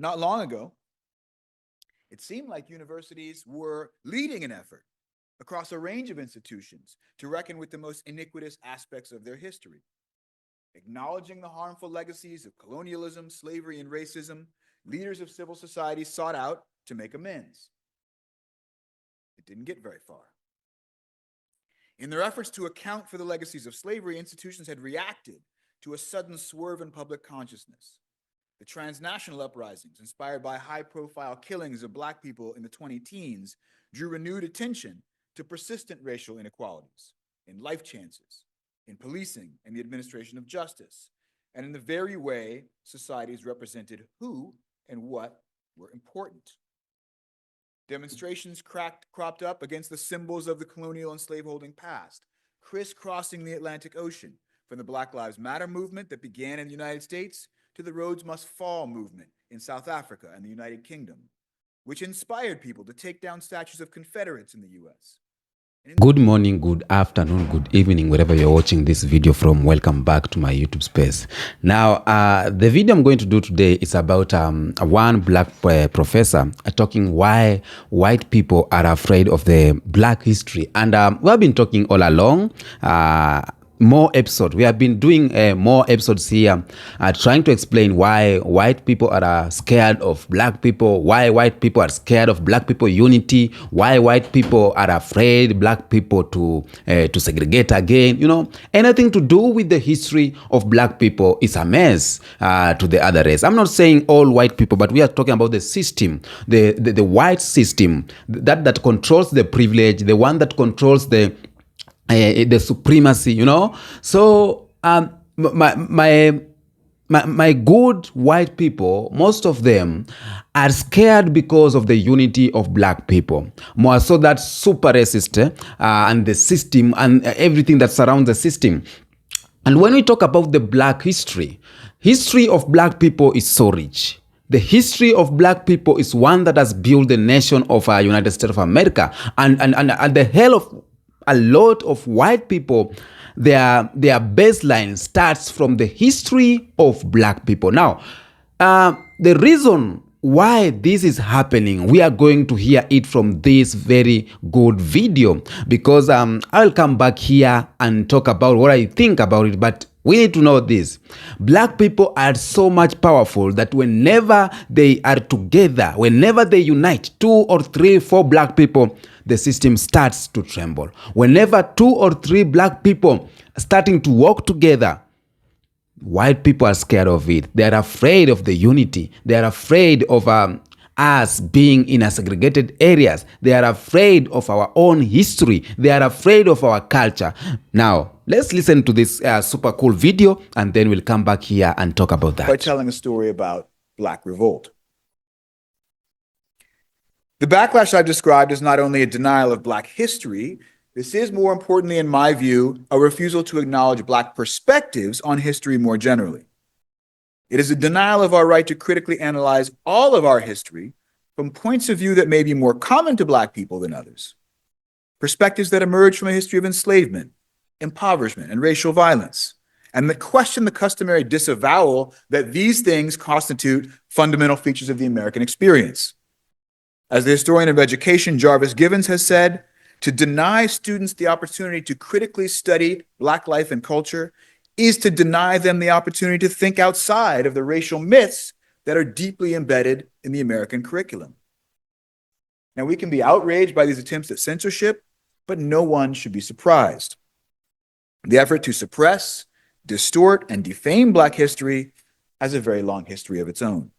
Not long ago, it seemed like universities were leading an effort across a range of institutions to reckon with the most iniquitous aspects of their history. Acknowledging the harmful legacies of colonialism, slavery, and racism, leaders of civil society sought out to make amends. It didn't get very far. In their efforts to account for the legacies of slavery, institutions had reacted to a sudden swerve in public consciousness. The transnational uprisings, inspired by high-profile killings of Black people in the 20-teens, drew renewed attention to persistent racial inequalities in life chances, in policing and the administration of justice, and in the very way societies represented who and what were important. Demonstrations cropped up against the symbols of the colonial and slaveholding past, crisscrossing the Atlantic Ocean, from the Black Lives Matter movement that began in the United States to the Rhodes Must Fall movement in South Africa and the United Kingdom, which inspired people to take down statues of Confederates in the US. Good morning, good afternoon, good evening, wherever you're watching this video from. Welcome back to my YouTube space. Now, the video I'm going to do today is about one black professor talking why white people are afraid of the black history. And we have been talking all along. More episodes. We have been doing more episodes here trying to explain why white people are scared of black people, why white people are scared of black people unity, why white people are afraid black people to segregate again. You know, anything to do with the history of black people is a mess to the other race. I'm not saying all white people, but we are talking about the system, the white system that controls the privilege, the one that controls the supremacy, you know. So my good white people, most of them are scared because of the unity of black people, more so that super racist and the system and everything that surrounds the system. And when we talk about the black history of black people is so rich. The history of black people is one that has built the nation of United States of America, and the hell of a lot of white people, their baseline starts from the history of black people. Now, the reason why this is happening, we are going to hear it from this very good video, because I'll come back here and talk about what I think about it, but we need to know this. Black people are so much powerful that whenever they are together, whenever they unite, 2 or 3, 4 black people, the system starts to tremble. Whenever 2 or 3 black people starting to work together, white people are scared of it. They are afraid of the unity. They are afraid of us being in a segregated areas. They are afraid of our own history. They are afraid of our culture. Now, let's listen to this super cool video, and then we'll come back here and talk about that. By telling a story about Black revolt. The backlash I've described is not only a denial of Black history, this is, more importantly, in my view, a refusal to acknowledge Black perspectives on history more generally. It is a denial of our right to critically analyze all of our history from points of view that may be more common to Black people than others. Perspectives that emerge from a history of enslavement, impoverishment, and racial violence, and that question the customary disavowal that these things constitute fundamental features of the American experience. As the historian of education, Jarvis Givens, has said, to deny students the opportunity to critically study Black life and culture is to deny them the opportunity to think outside of the racial myths that are deeply embedded in the American curriculum. Now, we can be outraged by these attempts at censorship, but no one should be surprised. The effort to suppress, distort, and defame Black history has a very long history of its own.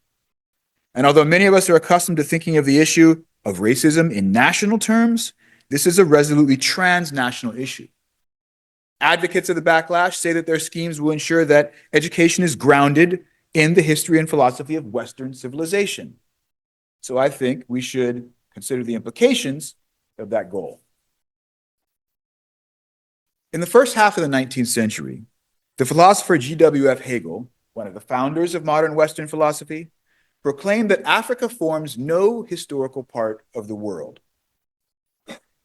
And although many of us are accustomed to thinking of the issue of racism in national terms, this is a resolutely transnational issue. Advocates of the backlash say that their schemes will ensure that education is grounded in the history and philosophy of Western civilization. So I think we should consider the implications of that goal. In the first half of the 19th century, the philosopher G.W.F. Hegel, one of the founders of modern Western philosophy, proclaimed that Africa forms no historical part of the world.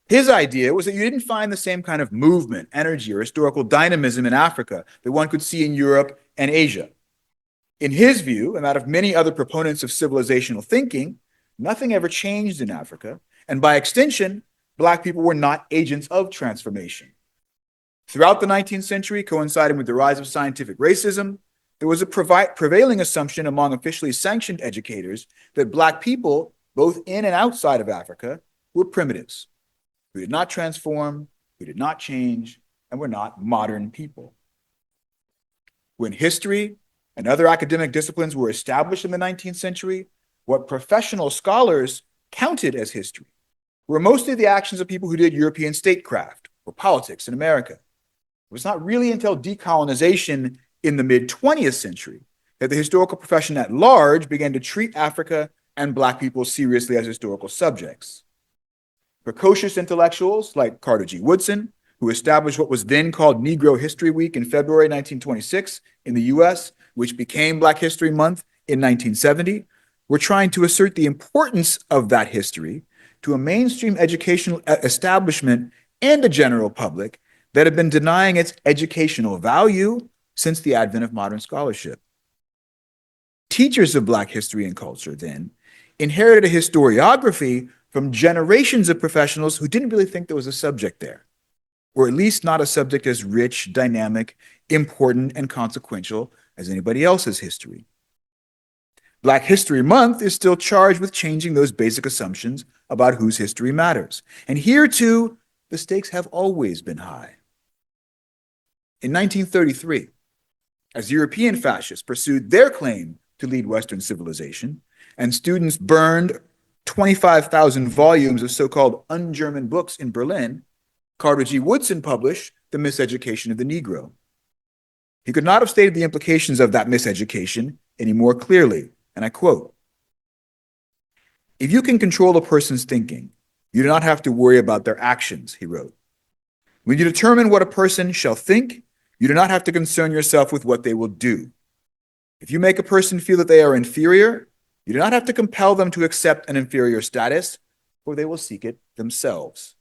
His idea was that you didn't find the same kind of movement, energy, or historical dynamism in Africa that one could see in Europe and Asia. In his view, and that of many other proponents of civilizational thinking, nothing ever changed in Africa, and by extension, Black people were not agents of transformation. Throughout the 19th century, coinciding with the rise of scientific racism, there was a prevailing assumption among officially sanctioned educators that Black people, both in and outside of Africa, were primitives, who did not transform, who did not change, and were not modern people. When history and other academic disciplines were established in the 19th century, what professional scholars counted as history were mostly the actions of people who did European statecraft or politics in America. It was not really until decolonization in the mid-20th century that the historical profession at large began to treat Africa and Black people seriously as historical subjects. Precocious intellectuals like Carter G. Woodson, who established what was then called Negro History Week in February 1926 in the US, which became Black History Month in 1970, were trying to assert the importance of that history to a mainstream educational establishment and a general public that had been denying its educational value since the advent of modern scholarship. Teachers of Black history and culture then inherited a historiography from generations of professionals who didn't really think there was a subject there, or at least not a subject as rich, dynamic, important, and consequential as anybody else's history. Black History Month is still charged with changing those basic assumptions about whose history matters. And here, too, the stakes have always been high. In 1933, as European fascists pursued their claim to lead Western civilization, and students burned 25,000 volumes of so-called un-German books in Berlin, Carter G. Woodson published The Miseducation of the Negro. He could not have stated the implications of that miseducation any more clearly, and I quote, "If you can control a person's thinking, you do not have to worry about their actions," he wrote. "When you determine what a person shall think, you do not have to concern yourself with what they will do. If you make a person feel that they are inferior, you do not have to compel them to accept an inferior status, for they will seek it themselves.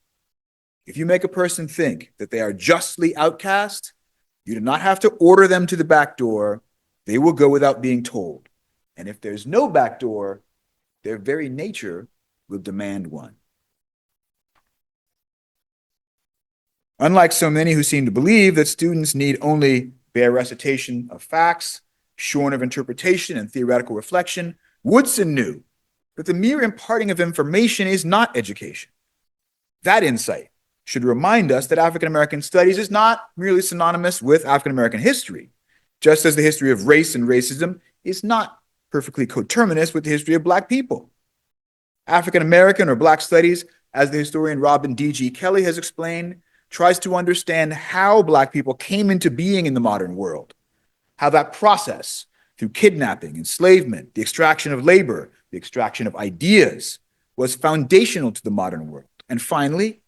If you make a person think that they are justly outcast, you do not have to order them to the back door. They will go without being told. And if there's no back door, their very nature will demand one." Unlike so many who seem to believe that students need only bare recitation of facts, shorn of interpretation and theoretical reflection, Woodson knew that the mere imparting of information is not education. That insight should remind us that African American studies is not merely synonymous with African American history, just as the history of race and racism is not perfectly coterminous with the history of Black people. African American or Black studies, as the historian Robin D.G. Kelly has explained, tries to understand how Black people came into being in the modern world, how that process, through kidnapping, enslavement, the extraction of labor, the extraction of ideas, was foundational to the modern world. And finally,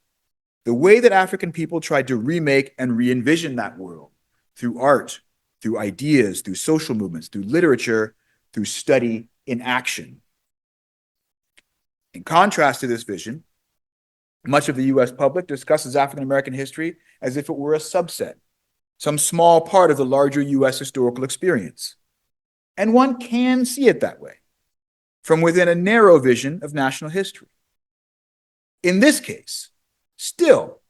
the way that African people tried to remake and re-envision that world through art, through ideas, through social movements, through literature, through study in action. In contrast to this vision, much of the US public discusses African American history as if it were a subset, some small part of the larger US historical experience. And one can see it that way, from within a narrow vision of national history. In this case, still,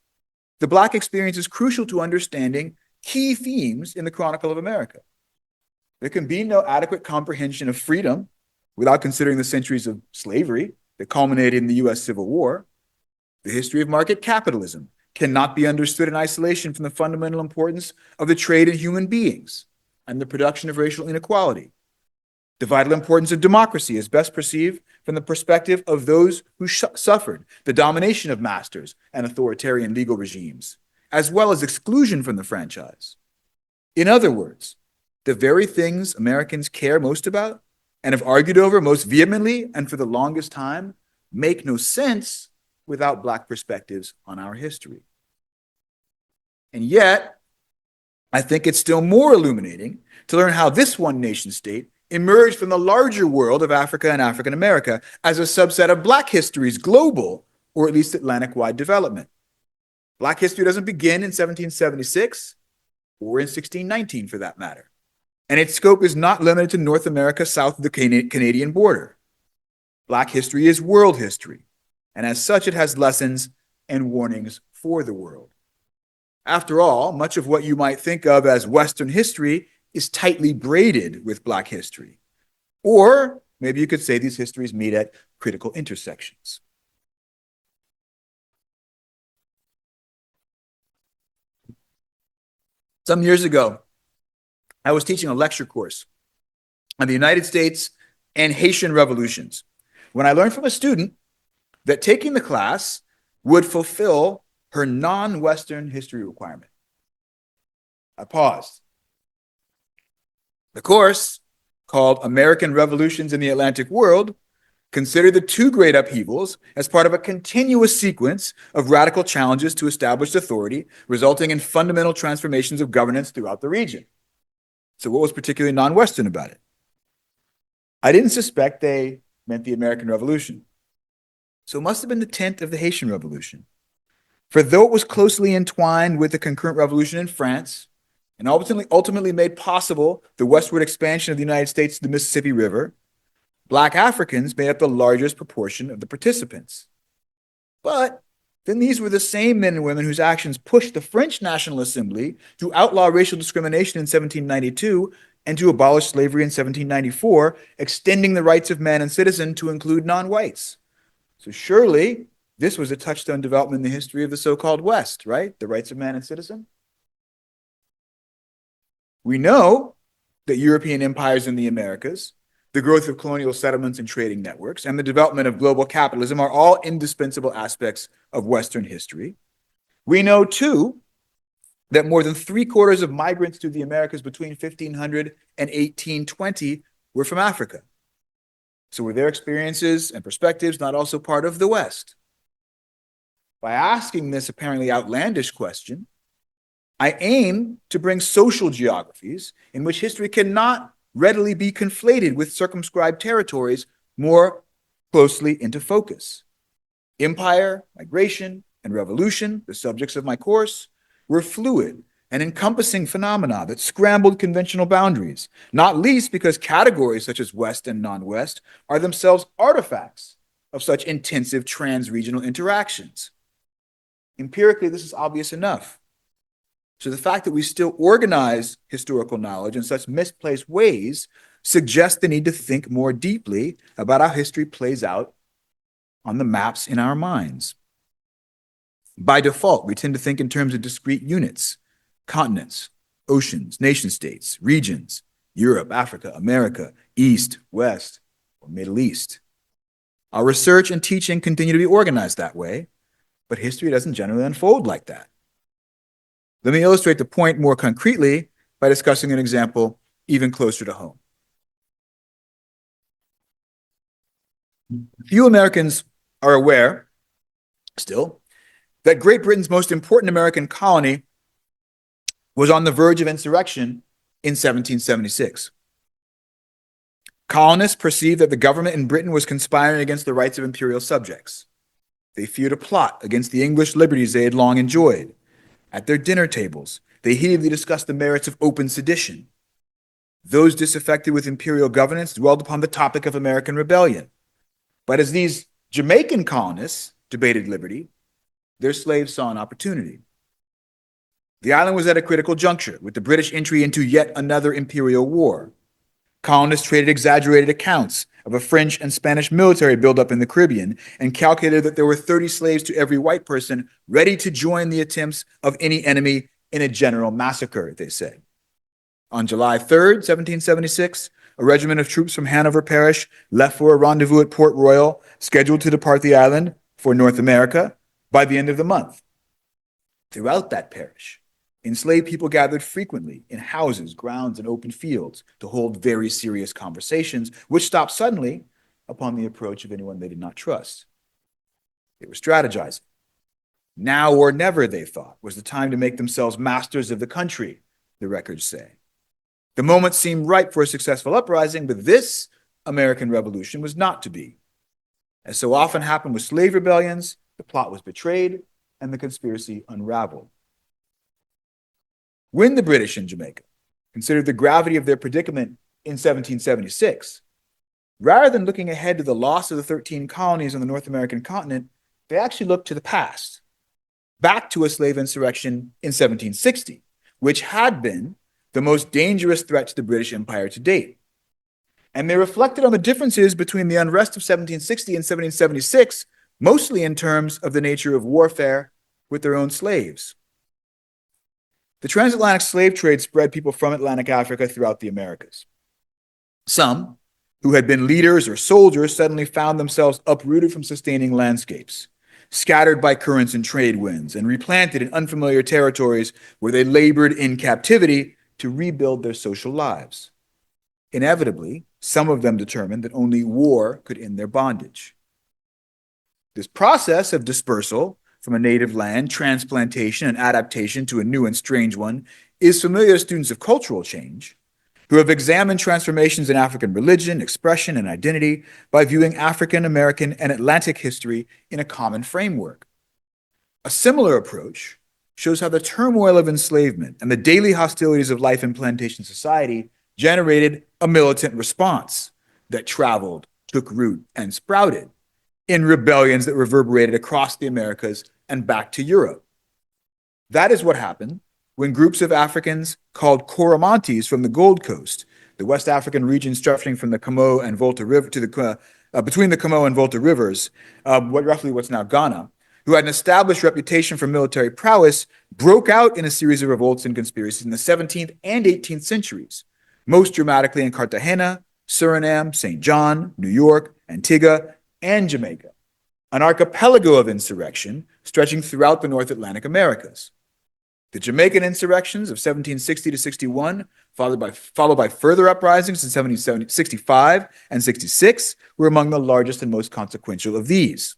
the Black experience is crucial to understanding key themes in the Chronicle of America. There can be no adequate comprehension of freedom without considering the centuries of slavery that culminated in the US Civil War. The history of market capitalism cannot be understood in isolation from the fundamental importance of the trade in human beings and the production of racial inequality. The vital importance of democracy is best perceived from the perspective of those who suffered the domination of masters and authoritarian legal regimes, as well as exclusion from the franchise. In other words, the very things Americans care most about and have argued over most vehemently and for the longest time make no sense without Black perspectives on our history. And yet, I think it's still more illuminating to learn how this one nation state emerged from the larger world of Africa and African America as a subset of Black history's global, or at least Atlantic-wide development. Black history doesn't begin in 1776 or in 1619 for that matter. and its scope is not limited to North America south of the Canadian border. Black history is world history, and as such, it has lessons and warnings for the world. After all, much of what you might think of as Western history is tightly braided with Black history. Or maybe you could say these histories meet at critical intersections. Some years ago, I was teaching a lecture course on the United States and Haitian revolutions when I learned from a student that taking the class would fulfill her non-Western history requirement. I paused. The course, called American Revolutions in the Atlantic World, considered the two great upheavals as part of a continuous sequence of radical challenges to established authority, resulting in fundamental transformations of governance throughout the region. So what was particularly non-Western about it? I didn't suspect they meant the American Revolution. So it must have been the tent of the Haitian Revolution. For though it was closely entwined with the concurrent revolution in France, and ultimately made possible the westward expansion of the United States to the Mississippi River, Black Africans made up the largest proportion of the participants. But then these were the same men and women whose actions pushed the French National Assembly to outlaw racial discrimination in 1792 and to abolish slavery in 1794, extending the rights of man and citizen to include non-whites. So surely this was a touchstone development in the history of the so-called West, right? The rights of man and citizen. We know that European empires in the Americas, the growth of colonial settlements and trading networks, and the development of global capitalism are all indispensable aspects of Western history. We know, too, that more than 3/4 of migrants to the Americas between 1500 and 1820 were from Africa. So were their experiences and perspectives not also part of the West? By asking this apparently outlandish question, I aim to bring social geographies in which history cannot readily be conflated with circumscribed territories more closely into focus. Empire, migration, and revolution, the subjects of my course, were fluid and encompassing phenomena that scrambled conventional boundaries, not least because categories such as West and non-West are themselves artifacts of such intensive trans-regional interactions. Empirically, this is obvious enough. So the fact that we still organize historical knowledge in such misplaced ways suggests the need to think more deeply about how history plays out on the maps in our minds. By default, we tend to think in terms of discrete units, continents, oceans, nation states, regions, Europe, Africa, America, East, West, or Middle East. Our research and teaching continue to be organized that way, but history doesn't generally unfold like that. Let me illustrate the point more concretely by discussing an example even closer to home. Few Americans are aware, still, that Great Britain's most important American colony was on the verge of insurrection in 1776. Colonists perceived that the government in Britain was conspiring against the rights of imperial subjects. They feared a plot against the English liberties they had long enjoyed. At their dinner tables, they heatedly discussed the merits of open sedition. Those disaffected with imperial governance dwelled upon the topic of American rebellion. But as these Jamaican colonists debated liberty, their slaves saw an opportunity. The island was at a critical juncture with the British entry into yet another imperial war. Colonists traded exaggerated accounts of a French and Spanish military buildup in the Caribbean and calculated that there were 30 slaves to every white person ready to join the attempts of any enemy in a general massacre, they said. On July 3rd, 1776, a regiment of troops from Hanover Parish left for a rendezvous at Port Royal, scheduled to depart the island for North America by the end of the month. Throughout that parish, enslaved people gathered frequently in houses, grounds, and open fields to hold very serious conversations, which stopped suddenly upon the approach of anyone they did not trust. They were strategizing. Now or never, they thought, was the time to make themselves masters of the country, the records say. The moment seemed ripe for a successful uprising, but this American Revolution was not to be. As so often happened with slave rebellions, the plot was betrayed and the conspiracy unraveled. When the British in Jamaica considered the gravity of their predicament in 1776. Rather than looking ahead to the loss of the 13 colonies on the North American continent, they actually looked to the past, back to a slave insurrection in 1760, which had been the most dangerous threat to the British Empire to date. And they reflected on the differences between the unrest of 1760 and 1776, mostly in terms of the nature of warfare with their own slaves. The transatlantic slave trade spread people from Atlantic Africa throughout the Americas. Some, who had been leaders or soldiers, suddenly found themselves uprooted from sustaining landscapes, scattered by currents and trade winds, and replanted in unfamiliar territories where they labored in captivity to rebuild their social lives. Inevitably, some of them determined that only war could end their bondage. This process of dispersal from a native land, transplantation, and adaptation to a new and strange one is familiar to students of cultural change, who have examined transformations in African religion, expression, and identity by viewing African, American, and Atlantic history in a common framework. A similar approach shows how the turmoil of enslavement and the daily hostilities of life in plantation society generated a militant response that traveled, took root, and sprouted in rebellions that reverberated across the Americas and back to Europe. That is what happened when groups of Africans called Coromantese from the Gold Coast, the West African region stretching from the Comoe and Volta River to the between the Comoe and Volta rivers, roughly what's now Ghana, who had an established reputation for military prowess, broke out in a series of revolts and conspiracies in the 17th and 18th centuries, most dramatically in Cartagena, Suriname, St. John, New York, Antigua, and Jamaica, an archipelago of insurrection stretching throughout the North Atlantic Americas. The Jamaican insurrections of 1760 to 61, followed by further uprisings in 1765 and 66, were among the largest and most consequential of these.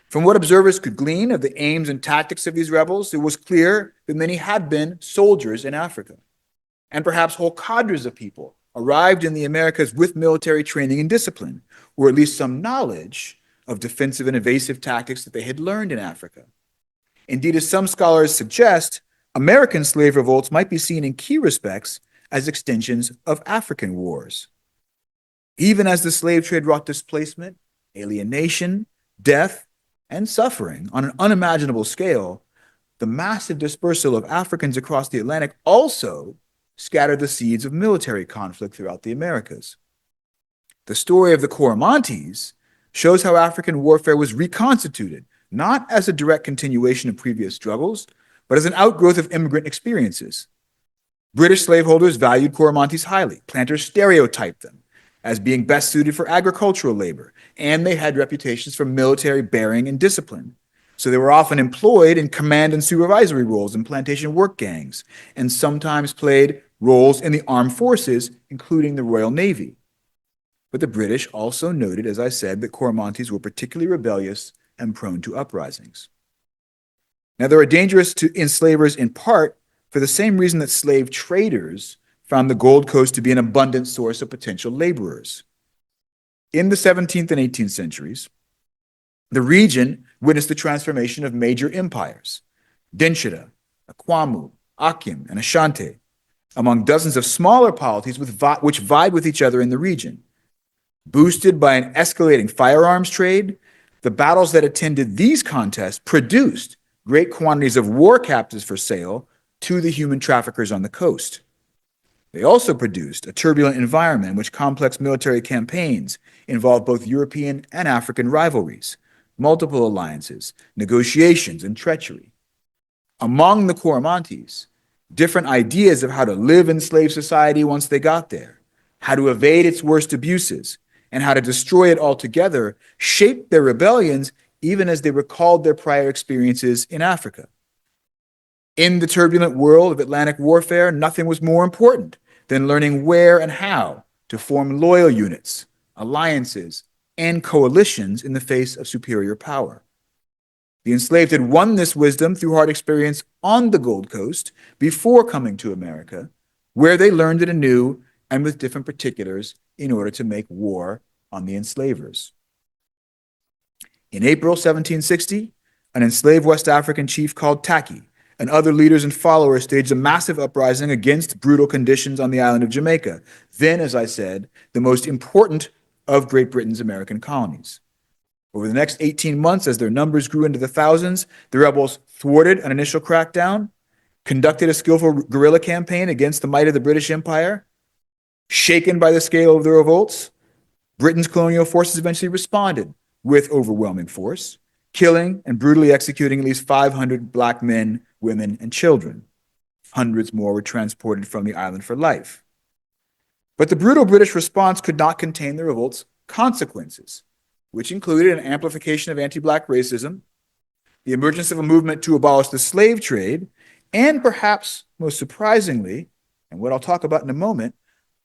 From what observers could glean of the aims and tactics of these rebels, it was clear that many had been soldiers in Africa, and perhaps whole cadres of people arrived in the Americas with military training and discipline, or at least some knowledge of defensive and evasive tactics that they had learned in Africa. Indeed, as some scholars suggest, American slave revolts might be seen in key respects as extensions of African wars. Even as the slave trade wrought displacement, alienation, death, and suffering on an unimaginable scale, the massive dispersal of Africans across the Atlantic also scattered the seeds of military conflict throughout the Americas. The story of the Coromantes shows how African warfare was reconstituted, not as a direct continuation of previous struggles, but as an outgrowth of immigrant experiences. British slaveholders valued Coromantes highly. Planters stereotyped them as being best suited for agricultural labor, and they had reputations for military bearing and discipline. So they were often employed in command and supervisory roles in plantation work gangs, and sometimes played roles in the armed forces, including the Royal Navy. But the British also noted, as I said, that Coromantes were particularly rebellious and prone to uprisings. Now, they were dangerous to enslavers in part for the same reason that slave traders found the Gold Coast to be an abundant source of potential laborers. In the 17th and 18th centuries, the region witnessed the transformation of major empires, Dinshida, Akwamu, Akim, and Ashanti, among dozens of smaller polities which vied with each other in the region. Boosted by an escalating firearms trade, the battles that attended these contests produced great quantities of war captives for sale to the human traffickers on the coast. They also produced a turbulent environment in which complex military campaigns involved both European and African rivalries, multiple alliances, negotiations, and treachery. Among the Coromantes, different ideas of how to live in slave society once they got there, how to evade its worst abuses, and how to destroy it altogether shaped their rebellions even as they recalled their prior experiences in Africa. In the turbulent world of Atlantic warfare, nothing was more important than learning where and how to form loyal units, alliances, and coalitions in the face of superior power. The enslaved had won this wisdom through hard experience on the Gold Coast before coming to America, where they learned it anew and with different particulars in order to make war on the enslavers. In April 1760, an enslaved West African chief called Tacky and other leaders and followers staged a massive uprising against brutal conditions on the island of Jamaica, then, as I said, the most important of Great Britain's American colonies. Over the next 18 months, as their numbers grew into the thousands, the rebels thwarted an initial crackdown, conducted a skillful guerrilla campaign against the might of the British Empire. Shaken by the scale of the revolts, Britain's colonial forces eventually responded with overwhelming force, killing and brutally executing at least 500 black men, women, and children. Hundreds more were transported from the island for life. But the brutal British response could not contain the revolt's consequences, which included an amplification of anti-black racism, the emergence of a movement to abolish the slave trade, and perhaps most surprisingly, and what I'll talk about in a moment,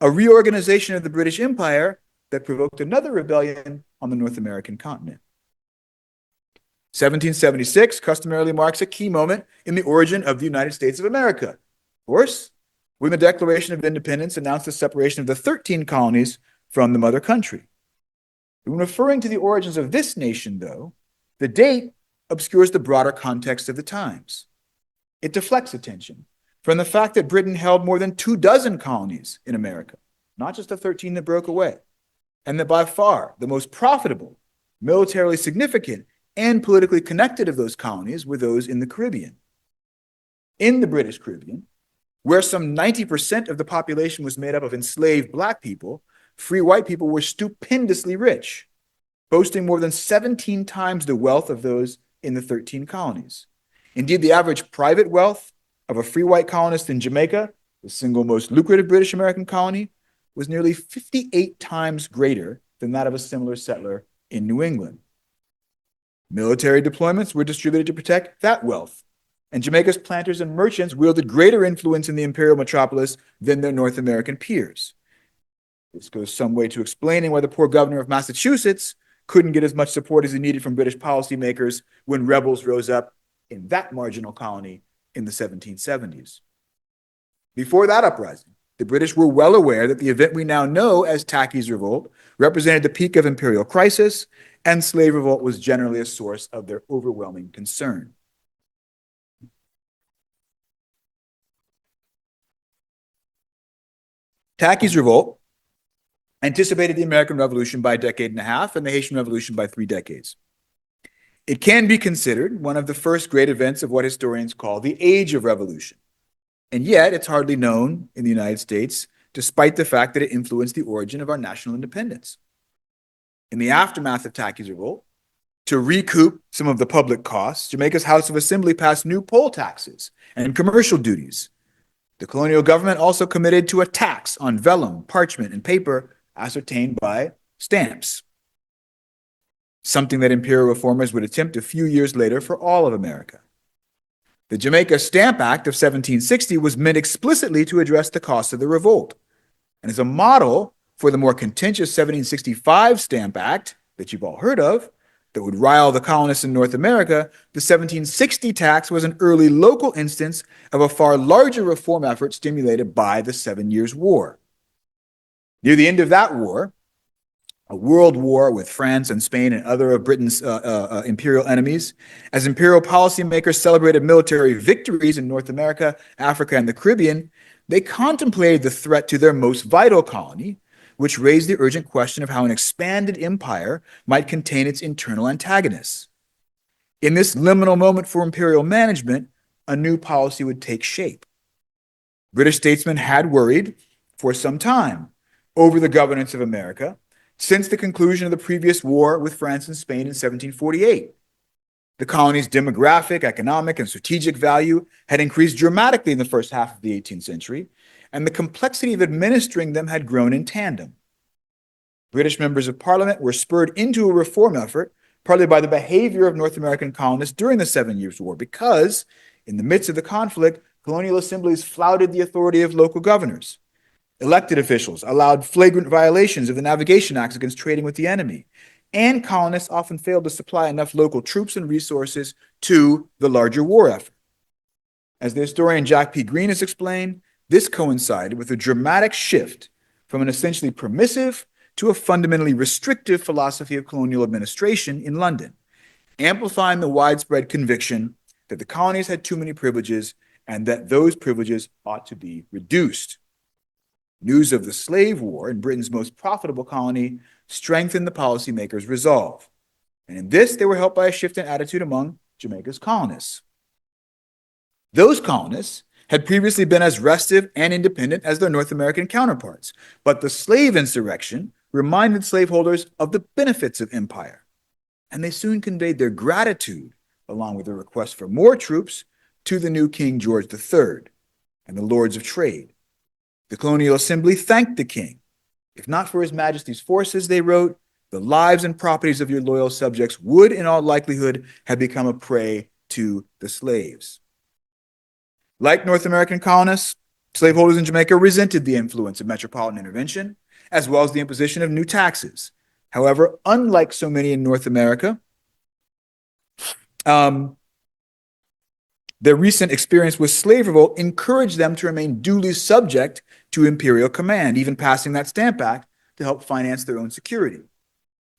a reorganization of the British Empire that provoked another rebellion on the North American continent. 1776 customarily marks a key moment in the origin of the United States of America. Of course, when the Declaration of Independence announced the separation of the 13 colonies from the mother country. When referring to the origins of this nation, though, the date obscures the broader context of the times. It deflects attention from the fact that Britain held more than 24 colonies in America, not just the 13 that broke away, and that by far the most profitable, militarily significant, and politically connected of those colonies were those in the Caribbean. In the British Caribbean, where some 90% of the population was made up of enslaved black people, free white people were stupendously rich, boasting more than 17 times the wealth of those in the 13 colonies. Indeed, the average private wealth of a free white colonist in Jamaica, the single most lucrative British American colony, was nearly 58 times greater than that of a similar settler in New England. Military deployments were distributed to protect that wealth, and Jamaica's planters and merchants wielded greater influence in the imperial metropolis than their North American peers. This goes some way to explaining why the poor governor of Massachusetts couldn't get as much support as he needed from British policymakers when rebels rose up in that marginal colony in the 1770s. Before that uprising, the British were well aware that the event we now know as Tacky's revolt represented the peak of imperial crisis, and slave revolt was generally a source of their overwhelming concern. Tacky's revolt anticipated the American Revolution by a decade and a half and the Haitian Revolution by 3 decades. It can be considered one of the first great events of what historians call the Age of Revolution. And yet, it's hardly known in the United States, despite the fact that it influenced the origin of our national independence. In the aftermath of Tacky's revolt, to recoup some of the public costs, Jamaica's House of Assembly passed new poll taxes and commercial duties. The colonial government also committed to a tax on vellum, parchment, and paper ascertained by stamps, something that imperial reformers would attempt a few years later for all of America. The Jamaica Stamp Act of 1760 was meant explicitly to address the costs of the revolt, and as a model for the more contentious 1765 Stamp Act that you've all heard of, that would rile the colonists in North America, the 1760 tax was an early local instance of a far larger reform effort stimulated by the 7 Years' War. Near the end of that war, a world war with France and Spain and other of Britain's imperial enemies, as imperial policymakers celebrated military victories in North America, Africa, and the Caribbean, they contemplated the threat to their most vital colony, which raised the urgent question of how an expanded empire might contain its internal antagonists. In this liminal moment for imperial management, a new policy would take shape. British statesmen had worried for some time over the governance of America since the conclusion of the previous war with France and Spain in 1748. The colony's demographic, economic, and strategic value had increased dramatically in the first half of the 18th century, and the complexity of administering them had grown in tandem. British members of Parliament were spurred into a reform effort, partly by the behavior of North American colonists during the 7 Years' War, because, in the midst of the conflict, colonial assemblies flouted the authority of local governors. Elected officials allowed flagrant violations of the Navigation Acts against trading with the enemy, and colonists often failed to supply enough local troops and resources to the larger war effort. As the historian Jack P. Green has explained, this coincided with a dramatic shift from an essentially permissive to a fundamentally restrictive philosophy of colonial administration in London, amplifying the widespread conviction that the colonies had too many privileges and that those privileges ought to be reduced. News of the slave war in Britain's most profitable colony strengthened the policymakers' resolve. And in this, they were helped by a shift in attitude among Jamaica's colonists. Those colonists had previously been as restive and independent as their North American counterparts, but the slave insurrection reminded slaveholders of the benefits of empire, and they soon conveyed their gratitude, along with a request for more troops, to the new King George III and the Lords of Trade. The Colonial Assembly thanked the king. If not for his majesty's forces, they wrote, the lives and properties of your loyal subjects would in all likelihood have become a prey to the slaves. Like North American colonists, slaveholders in Jamaica resented the influence of metropolitan intervention, as well as the imposition of new taxes. However, unlike so many in North America, their recent experience with slave revolt encouraged them to remain duly subject to imperial command, even passing that Stamp Act to help finance their own security.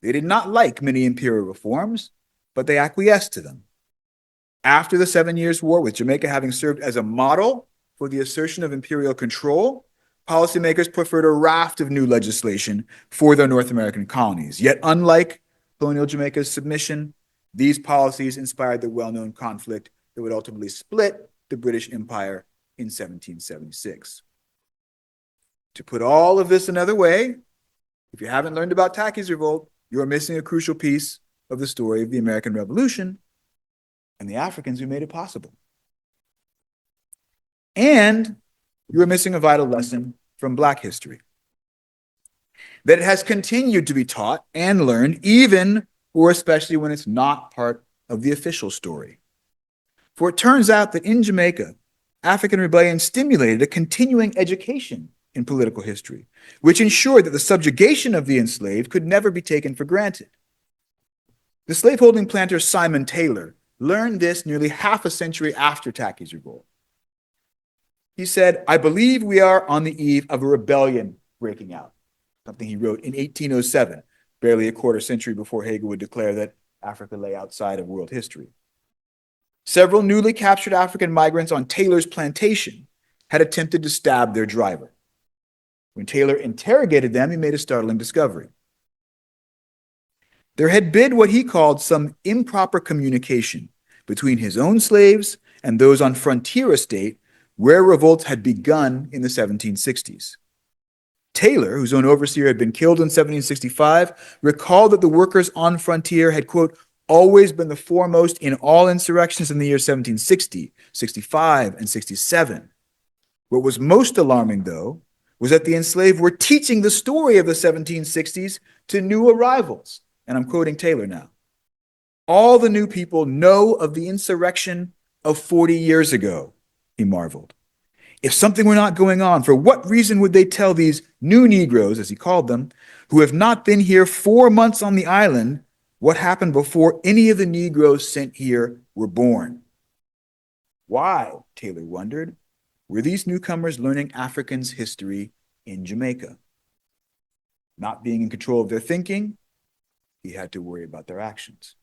They did not like many imperial reforms, but they acquiesced to them. After the 7 Years' War, with Jamaica having served as a model for the assertion of imperial control, policymakers preferred a raft of new legislation for their North American colonies. Yet, unlike colonial Jamaica's submission, these policies inspired the well-known conflict that would ultimately split the British Empire in 1776. To put all of this another way, if you haven't learned about Tacky's revolt, you're missing a crucial piece of the story of the American Revolution and the Africans who made it possible. And you're missing a vital lesson from Black history, that it has continued to be taught and learned, even or especially when it's not part of the official story. For it turns out that in Jamaica, African rebellion stimulated a continuing education in political history, which ensured that the subjugation of the enslaved could never be taken for granted. The slaveholding planter Simon Taylor learned this nearly half a century after Tacky's revolt. He said, I believe we are on the eve of a rebellion breaking out, something he wrote in 1807, barely a quarter century before Hegel would declare that Africa lay outside of world history. Several newly captured African migrants on Taylor's plantation had attempted to stab their driver. When Taylor interrogated them, he made a startling discovery. There had been what he called some improper communication between his own slaves and those on frontier estate where revolts had begun in the 1760s. Taylor, whose own overseer had been killed in 1765, recalled that the workers on frontier had, quote, always been the foremost in all insurrections in the years 1760, 65, and 67. What was most alarming, though, was that the enslaved were teaching the story of the 1760s to new arrivals. And I'm quoting Taylor now. All the new people know of the insurrection of 40 years ago, he marveled. If something were not going on, for what reason would they tell these new Negroes, as he called them, who have not been here 4 months on the island, what happened before any of the Negroes sent here were born? Why, Taylor wondered, were these newcomers learning Africans' history in Jamaica? Not being in control of their thinking, he had to worry about their actions.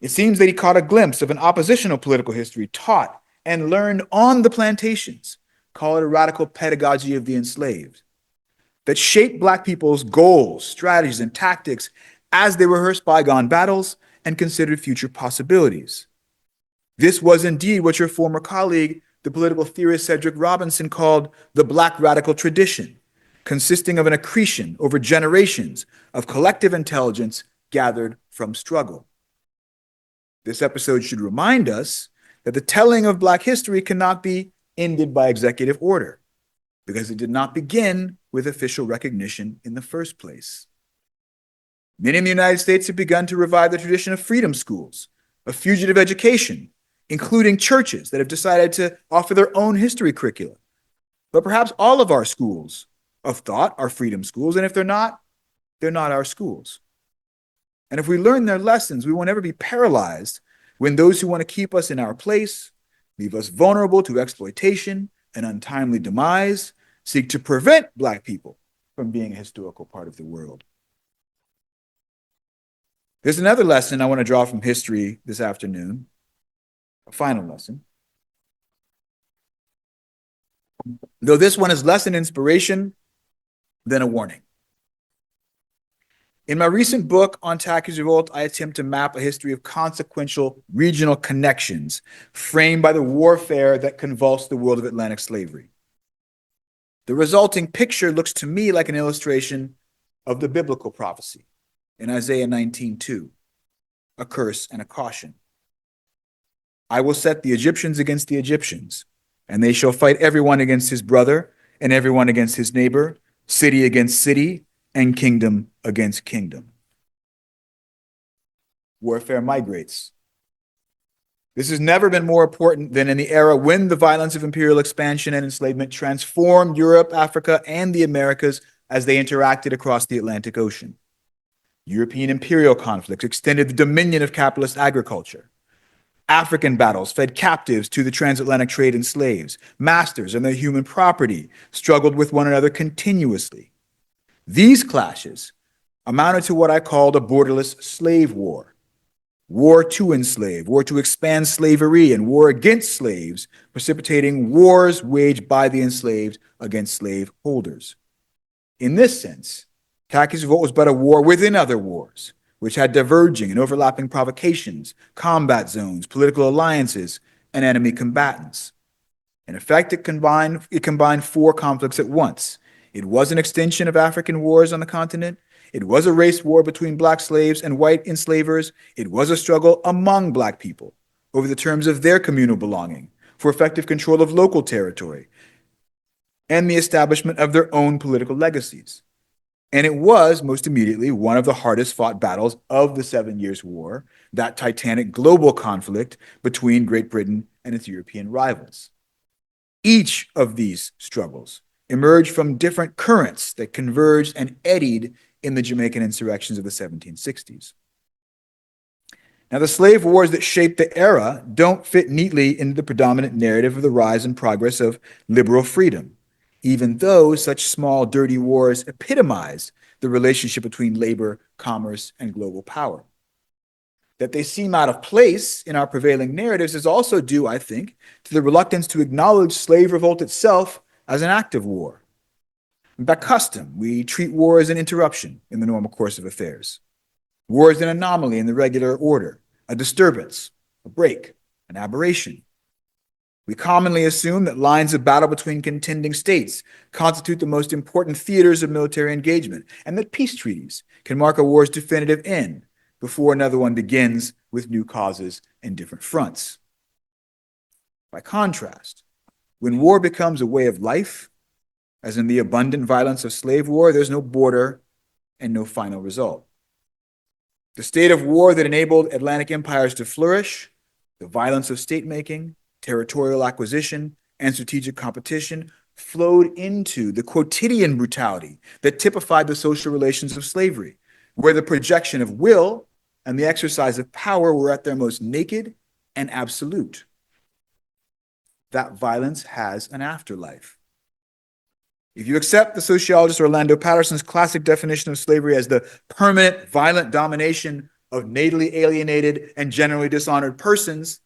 It seems that he caught a glimpse of an oppositional political history taught and learned on the plantations, call it a radical pedagogy of the enslaved, that shaped Black people's goals, strategies, and tactics as they rehearsed bygone battles and considered future possibilities. This was indeed what your former colleague, the political theorist Cedric Robinson, called the Black radical tradition, consisting of an accretion over generations of collective intelligence gathered from struggle. This episode should remind us that the telling of Black history cannot be ended by executive order, because it did not begin with official recognition in the first place. Many in the United States have begun to revive the tradition of freedom schools, of fugitive education, including churches that have decided to offer their own history curricula. But perhaps all of our schools of thought are freedom schools, and if they're not our schools. And if we learn their lessons, we won't ever be paralyzed when those who want to keep us in our place, leave us vulnerable to exploitation and untimely demise, seek to prevent Black people from being a historical part of the world. There's another lesson I want to draw from history this afternoon, A final lesson. Though this one is less an inspiration than a warning. In my recent book on Tacky's revolt, I attempt to map a history of consequential regional connections framed by the warfare that convulsed the world of Atlantic slavery. The resulting picture looks to me like an illustration of the biblical prophecy in Isaiah 19:2, a curse and a caution. I will set the Egyptians against the Egyptians, and they shall fight everyone against his brother, and everyone against his neighbor, city against city, and kingdom against kingdom. Warfare migrates. This has never been more important than in the era when the violence of imperial expansion and enslavement transformed Europe, Africa, and the Americas as they interacted across the Atlantic Ocean. European imperial conflicts extended the dominion of capitalist agriculture. African battles fed captives to the transatlantic trade in slaves. Masters and their human property struggled with one another continuously. These clashes amounted to what I called a borderless slave war. War to enslave, war to expand slavery, and war against slaves, precipitating wars waged by the enslaved against slave holders. In this sense, Tacky's revolt was but a war within other wars, which had diverging and overlapping provocations, combat zones, political alliances, and enemy combatants. In effect, it combined four conflicts at once. It was an extension of African wars on the continent. It was a race war between black slaves and white enslavers. It was a struggle among black people over the terms of their communal belonging, for effective control of local territory, and the establishment of their own political legacies. And it was, most immediately, one of the hardest fought battles of the 7 Years' War, that titanic global conflict between Great Britain and its European rivals. Each of these struggles emerged from different currents that converged and eddied in the Jamaican insurrections of the 1760s. Now, the slave wars that shaped the era don't fit neatly into the predominant narrative of the rise and progress of liberal freedom, even though such small, dirty wars epitomize the relationship between labor, commerce, and global power. That they seem out of place in our prevailing narratives is also due, I think, to the reluctance to acknowledge slave revolt itself as an act of war. By custom, we treat war as an interruption in the normal course of affairs. War is an anomaly in the regular order, a disturbance, a break, an aberration. We commonly assume that lines of battle between contending states constitute the most important theaters of military engagement, and that peace treaties can mark a war's definitive end before another one begins with new causes and different fronts. By contrast, when war becomes a way of life, as in the abundant violence of slave war, there's no border and no final result. The state of war that enabled Atlantic empires to flourish, the violence of state-making, territorial acquisition, and strategic competition flowed into the quotidian brutality that typified the social relations of slavery, where the projection of will and the exercise of power were at their most naked and absolute. That violence has an afterlife. If you accept the sociologist Orlando Patterson's classic definition of slavery as the permanent violent domination of natally alienated and generally dishonored persons,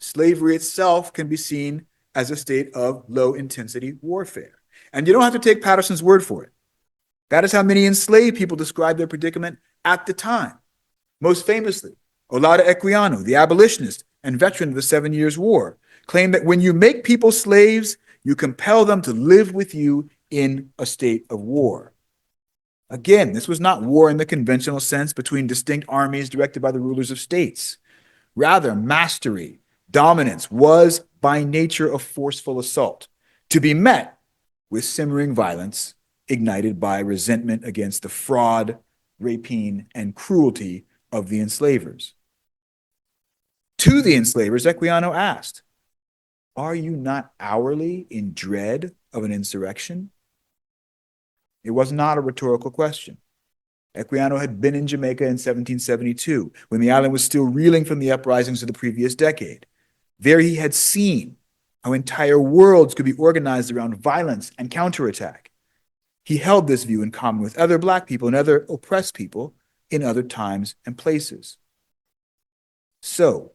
slavery itself can be seen as a state of low-intensity warfare. And you don't have to take Patterson's word for it. That is how many enslaved people described their predicament at the time. Most famously, Olaudah Equiano, the abolitionist and veteran of the 7 Years' War, claimed that when you make people slaves, you compel them to live with you in a state of war. Again, this was not war in the conventional sense between distinct armies directed by the rulers of states. Rather, mastery, dominance was by nature a forceful assault, to be met with simmering violence ignited by resentment against the fraud, rapine, and cruelty of the enslavers. To the enslavers, Equiano asked, "Are you not hourly in dread of an insurrection?" It was not a rhetorical question. Equiano had been in Jamaica in 1772, when the island was still reeling from the uprisings of the previous decade. There he had seen how entire worlds could be organized around violence and counterattack. He held this view in common with other black people and other oppressed people in other times and places. So,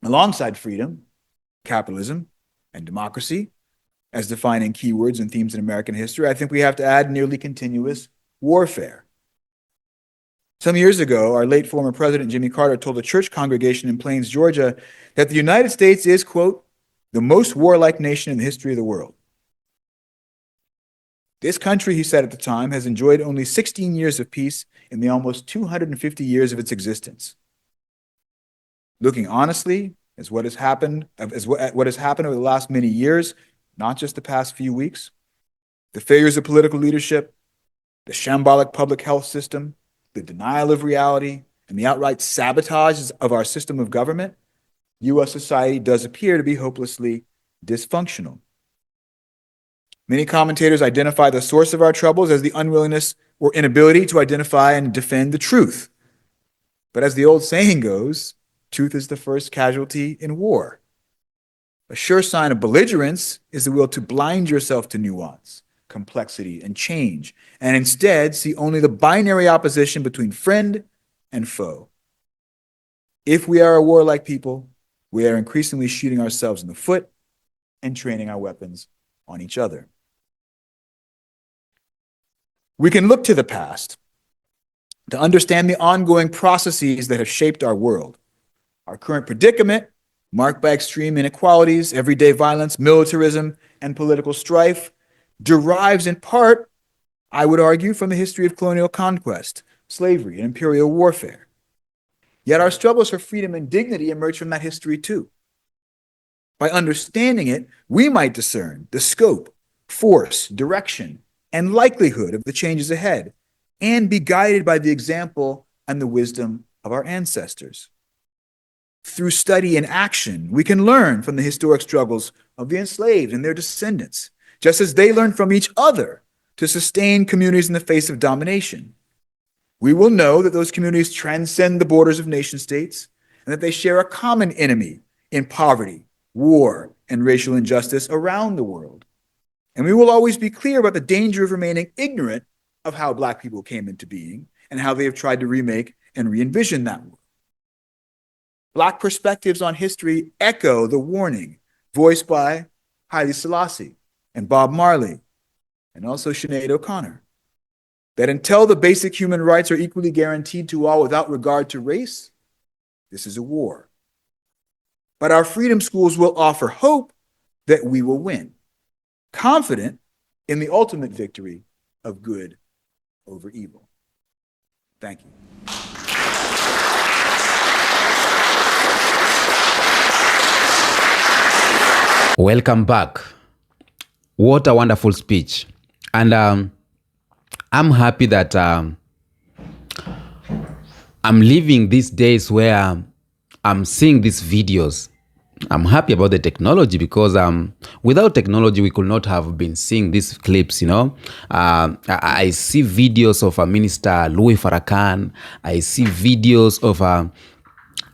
Alongside freedom, capitalism, and democracy, as defining keywords and themes in American history, I think we have to add nearly continuous warfare. Some years ago, our late former president, Jimmy Carter, told a church congregation in Plains, Georgia, that the United States is, quote, the most warlike nation in the history of the world. This country, he said at the time, has enjoyed only 16 years of peace in the almost 250 years of its existence. Looking honestly at what has happened over the last many years, not just the past few weeks, the failures of political leadership, the shambolic public health system, the denial of reality, and the outright sabotage of our system of government, U.S. society does appear to be hopelessly dysfunctional. Many commentators identify the source of our troubles as the unwillingness or inability to identify and defend the truth. But as the old saying goes, truth is the first casualty in war. A sure sign of belligerence is the will to blind yourself to nuance, complexity, and change, and instead see only the binary opposition between friend and foe. If we are a warlike people, we are increasingly shooting ourselves in the foot and training our weapons on each other. We can look to the past to understand the ongoing processes that have shaped our world. Our current predicament, marked by extreme inequalities, everyday violence, militarism, and political strife, derives in part, I would argue, from the history of colonial conquest, slavery, and imperial warfare. Yet our struggles for freedom and dignity emerge from that history too. By understanding it, we might discern the scope, force, direction, and likelihood of the changes ahead, and be guided by the example and the wisdom of our ancestors. Through study and action, we can learn from the historic struggles of the enslaved and their descendants, just as they learned from each other to sustain communities in the face of domination. We will know that those communities transcend the borders of nation states and that they share a common enemy in poverty, war, and racial injustice around the world. And we will always be clear about the danger of remaining ignorant of how Black people came into being and how they have tried to remake and re-envision that world. Black perspectives on history echo the warning voiced by Haile Selassie and Bob Marley, and also Sinead O'Connor, that until the basic human rights are equally guaranteed to all without regard to race, this is a war. But our freedom schools will offer hope that we will win, confident in the ultimate victory of good over evil. Thank you. Welcome back. What a wonderful speech. And I'm happy that I'm living these days where I'm seeing these videos. I'm happy about the technology because without technology, we could not have been seeing these clips, you know. I see videos of Minister Louis Farrakhan. I see videos of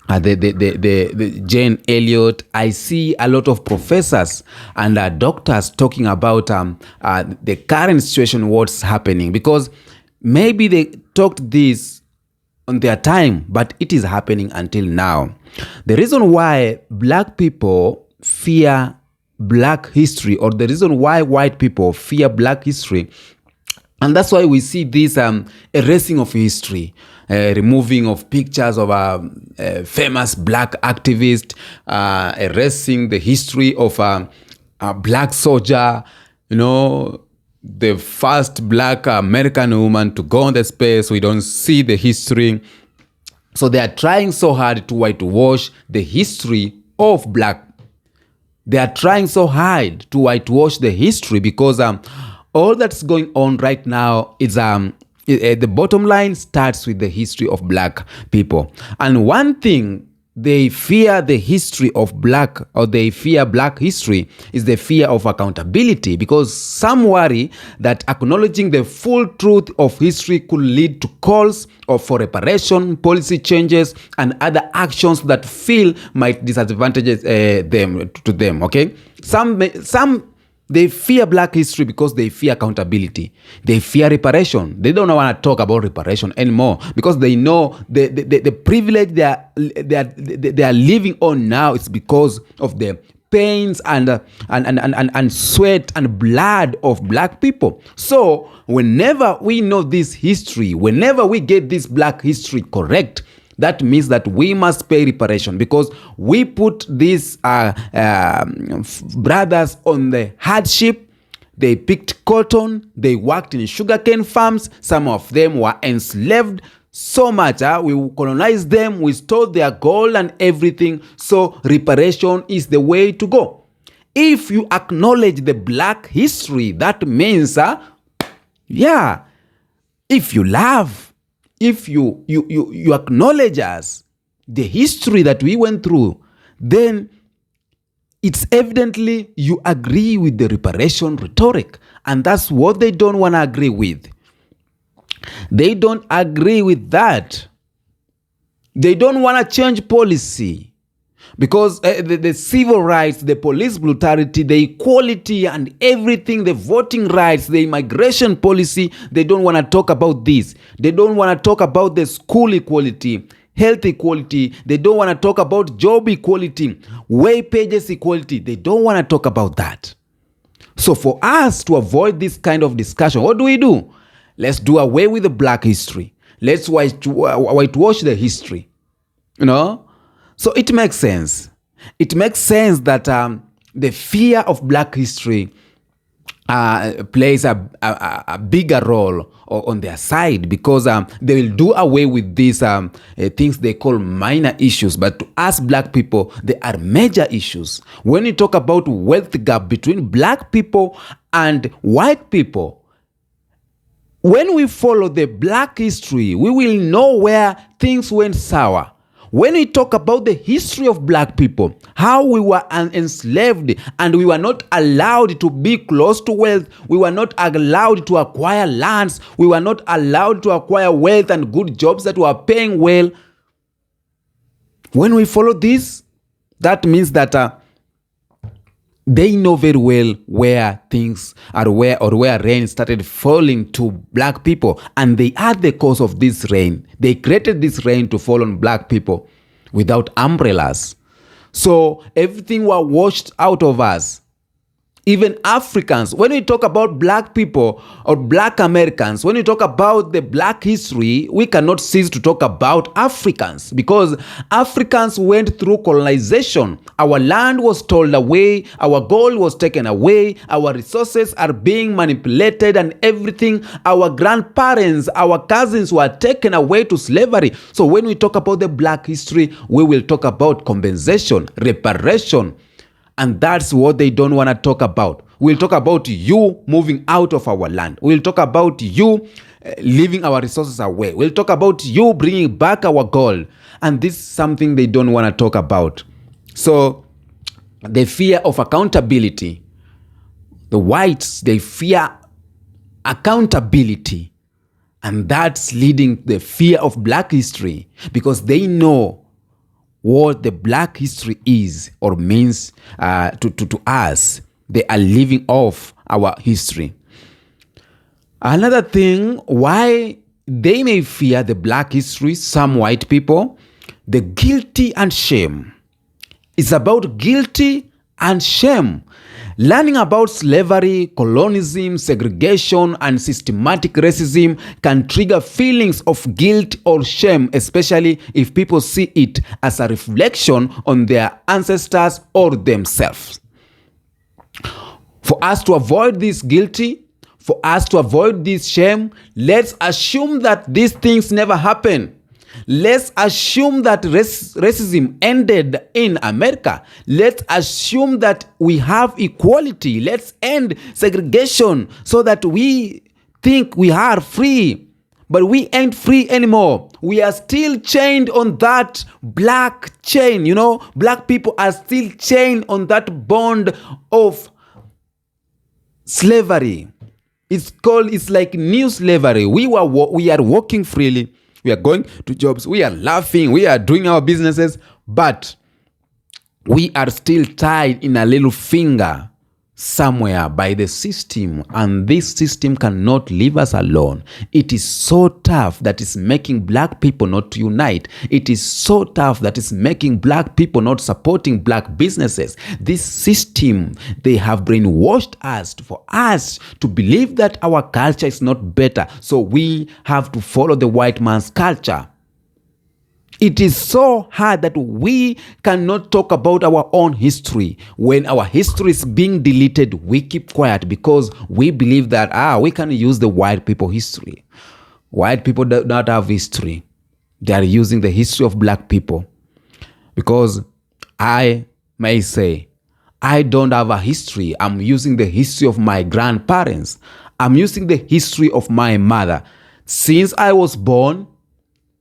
the Jane Elliott. I see a lot of professors and doctors talking about the current situation, what's happening, because maybe they talked this on their time, but it is happening until now. The reason why Black people fear Black history, or the reason why white people fear Black history, and that's why we see this erasing of history, removing of pictures of a famous Black activist, erasing the history of a Black soldier, you know, the first Black American woman to go on the space. We don't see the history. So they are trying so hard to whitewash the history of Black. They are trying so hard to whitewash the history because all that's going on right now is the bottom line starts with the history of Black people. And one thing they fear the history of Black, or they fear Black history, is the fear of accountability, because some worry that acknowledging the full truth of history could lead to calls for reparation, policy changes, and other actions that feel might disadvantage them. Okay, some They fear black history because they fear accountability. They fear reparation. They don't want to talk about reparation anymore because they know the privilege they are living on now is because of the pains and sweat and blood of black people. So whenever we know this history, whenever we get this black history correct, that means that we must pay reparation because we put these brothers on the hardship. They picked cotton. They worked in sugarcane farms. Some of them were enslaved so much. We colonized them. We stole their gold and everything. So reparation is the way to go. If you acknowledge the black history, that means, if you love, if you acknowledge us, the history that we went through, then it's evidently you agree with the reparation rhetoric. And that's what they don't want to agree with. They don't agree with that. They don't want to change policy. Because the civil rights, the police brutality, the equality and everything, the voting rights, the immigration policy, they don't want to talk about this. They don't want to talk about the school equality, health equality. They don't want to talk about job equality, wages equality. They don't want to talk about that. So for us to avoid this kind of discussion, what do? Let's do away with the black history. Let's whitewash the history. So it makes sense. It makes sense that the fear of black history plays a bigger role on their side because they will do away with these things they call minor issues. But to us black people, they are major issues. When you talk about wealth gap between black people and white people, when we follow the black history, we will know where things went sour. When we talk about the history of black people, how we were enslaved and we were not allowed to be close to wealth, we were not allowed to acquire lands, we were not allowed to acquire wealth and good jobs that were paying well. When we follow this, that means that they know very well where things are, where rain started falling to black people, and they are the cause of this rain. They created this rain to fall on black people without umbrellas. So everything was washed out of us. Even Africans, when we talk about black people or black Americans, when we talk about the black history, we cannot cease to talk about Africans because Africans went through colonization. Our land was stolen away, our gold was taken away, our resources are being manipulated and everything. Our grandparents, our cousins were taken away to slavery. So when we talk about the black history, we will talk about compensation, reparation. And that's what they don't want to talk about. We'll talk about you moving out of our land. We'll talk about you leaving our resources away. We'll talk about you bringing back our gold. And this is something they don't want to talk about. So the fear of accountability. The whites, they fear accountability. And that's leading to the fear of black history because they know what the black history is or means to us. They are living off our history. Another thing why they may fear the black history, some white people, the guilty and shame. It's about guilty and shame. Learning about slavery, colonialism, segregation, and systematic racism can trigger feelings of guilt or shame, especially if people see it as a reflection on their ancestors or themselves. For us to avoid this guilty, for us to avoid this shame, let's assume that these things never happened. Let's assume that racism ended in America. Let's assume that we have equality. Let's end segregation so that we think we are free. But we ain't free anymore. We are still chained on that black chain. Black people are still chained on that bond of slavery. It's like new slavery. We are walking freely. We are going to jobs. We are laughing. We are doing our businesses. But we are still tied in a little finger somewhere by the system, and this system cannot leave us alone. It is so tough that is making black people not unite. It is so tough that is making black people not supporting black businesses. This system, they have brainwashed us for us to believe that our culture is not better, so we have to follow the white man's culture. It is so hard that we cannot talk about our own history. When our history is being deleted, we keep quiet because we believe that we can use the white people history. White people do not have history. They are using the history of black people. Because I may say, I don't have a history. I'm using the history of my grandparents. I'm using the history of my mother. Since I was born,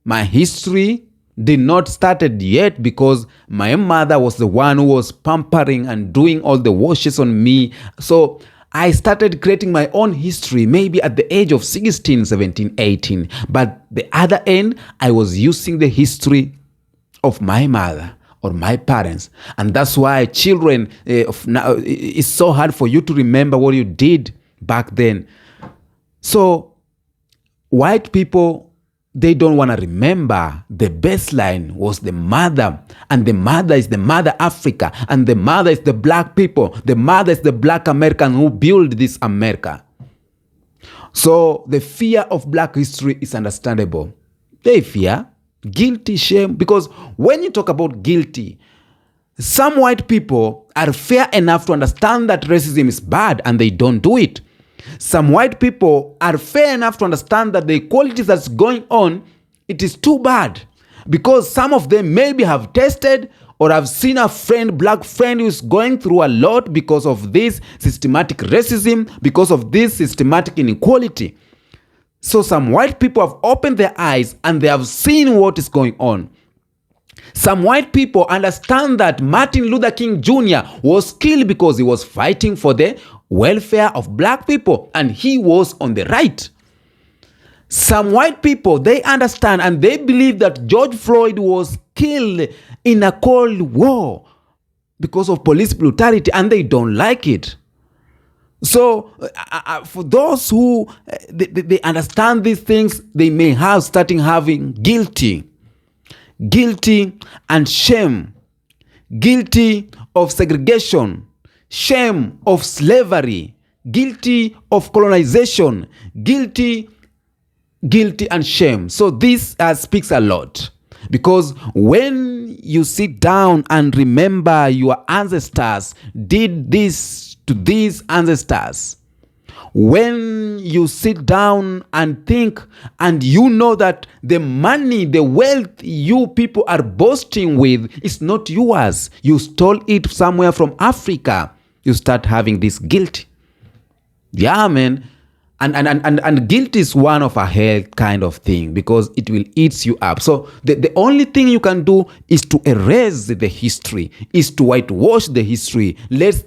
my history did not started yet because my mother was the one who was pampering and doing all the washes on me. So I started creating my own history maybe at the age of 16, 17, 18. But the other end, I was using the history of my mother or my parents. And that's why children, now, it's so hard for you to remember what you did back then. So white people, they don't want to remember the baseline was the mother, and the mother is the mother Africa, and the mother is the black people. The mother is the black American who built this America. So the fear of black history is understandable. They fear guilty, shame, because when you talk about guilty, some white people are fair enough to understand that racism is bad and they don't do it. Some white people are fair enough to understand that the equality that's going on, it is too bad. Because some of them maybe have tested or have seen a friend, black friend, who's going through a lot because of this systematic racism, because of this systematic inequality. So some white people have opened their eyes and they have seen what is going on. Some white people understand that Martin Luther King Jr. was killed because he was fighting for the welfare of black people and he was on the right. Some white people, they understand and they believe that George Floyd was killed in a Cold War because of police brutality and they don't like it. So for those who they understand these things, they may have starting having guilty and shame, guilty of segregation, shame of slavery, guilty of colonization, guilty and shame. So this speaks a lot, because when you sit down and remember your ancestors did this to these ancestors, when you sit down and think and you know that the money, the wealth you people are boasting with is not yours, you stole it somewhere from Africa, you start having this guilt. Yeah, man. And guilt is one of a hell kind of thing, because it will eat you up. So the only thing you can do is to erase the history, is to whitewash the history. Let's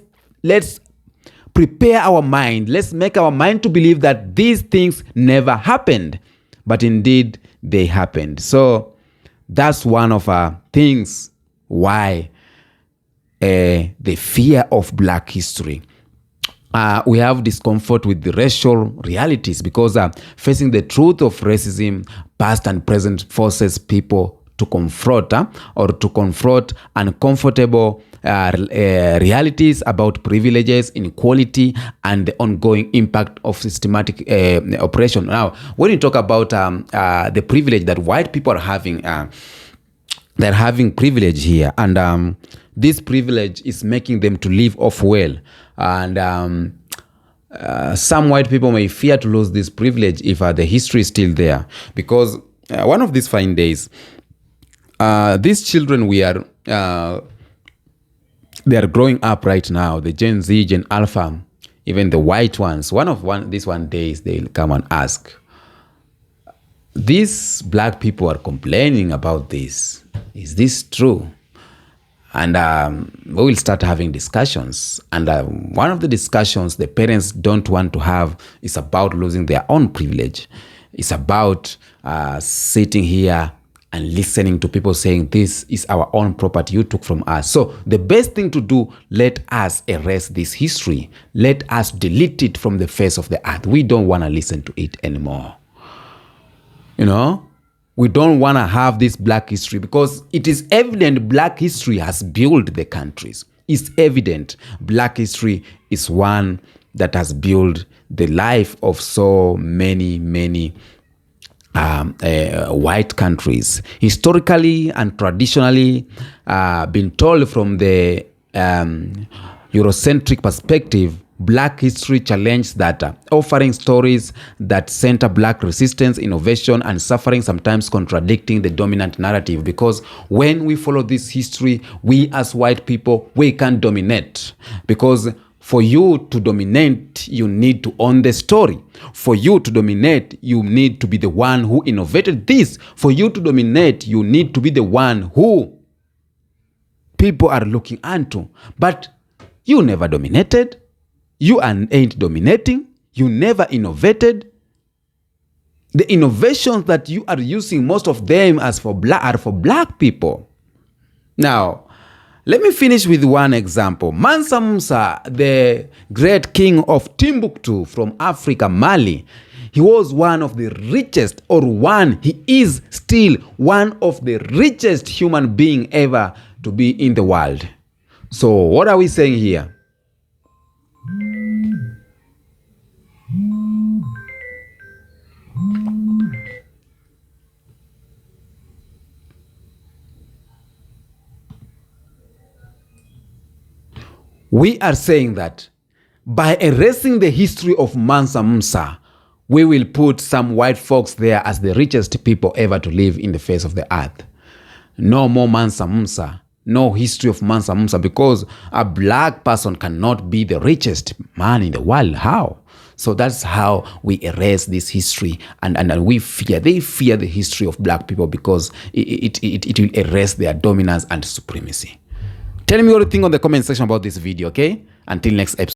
prepare our mind. Let's make our mind to believe that these things never happened, but indeed they happened. So that's one of our things why the fear of black history. We have discomfort with the racial realities, because facing the truth of racism, past and present, forces people to confront uncomfortable realities about privileges, inequality, and the ongoing impact of systematic oppression. Now, when you talk about the privilege that white people are having, they're having privilege here, and this privilege is making them to live off well. And some white people may fear to lose this privilege if the history is still there, because one of these fine days, these children they are growing up right now, the Gen Z, Gen Alpha, even the white ones. These days they'll come and ask, these black people are complaining about this. Is this true? And we will start having discussions. And one of the discussions the parents don't want to have is about losing their own privilege. It's about sitting here and listening to people saying this is our own property you took from us. So the best thing to do, let us erase this history. Let us delete it from the face of the earth. We don't want to listen to it anymore. You know, we don't want to have this black history because it is evident black history has built the countries. It's evident black history is one that has built the life of so many white countries. Historically and traditionally, been told from the Eurocentric perspective, black history challenged that, offering stories that center black resistance, innovation, and suffering, sometimes contradicting the dominant narrative. Because when we follow this history, we as white people, we can dominate. Because for you to dominate, you need to own the story. For you to dominate, you need to be the one who innovated this. For you to dominate, you need to be the one who people are looking unto. But you never dominated. You ain't dominating. You never innovated. The innovations that you are using, most of them are for black people. Now, let me finish with one example. Mansa Musa, the great king of Timbuktu from Africa, Mali, he was one of the richest, he is still one of the richest human being ever to be in the world. So what are we saying here? We are saying that by erasing the history of Mansa Musa, we will put some white folks there as the richest people ever to live in the face of the earth. No more Mansa Musa, no history of Mansa Musa, because a black person cannot be the richest man in the world. How? So that's how we erase this history, and they fear the history of black people because it will erase their dominance and supremacy. Tell me what you think on the comment section about this video, okay? Until next episode.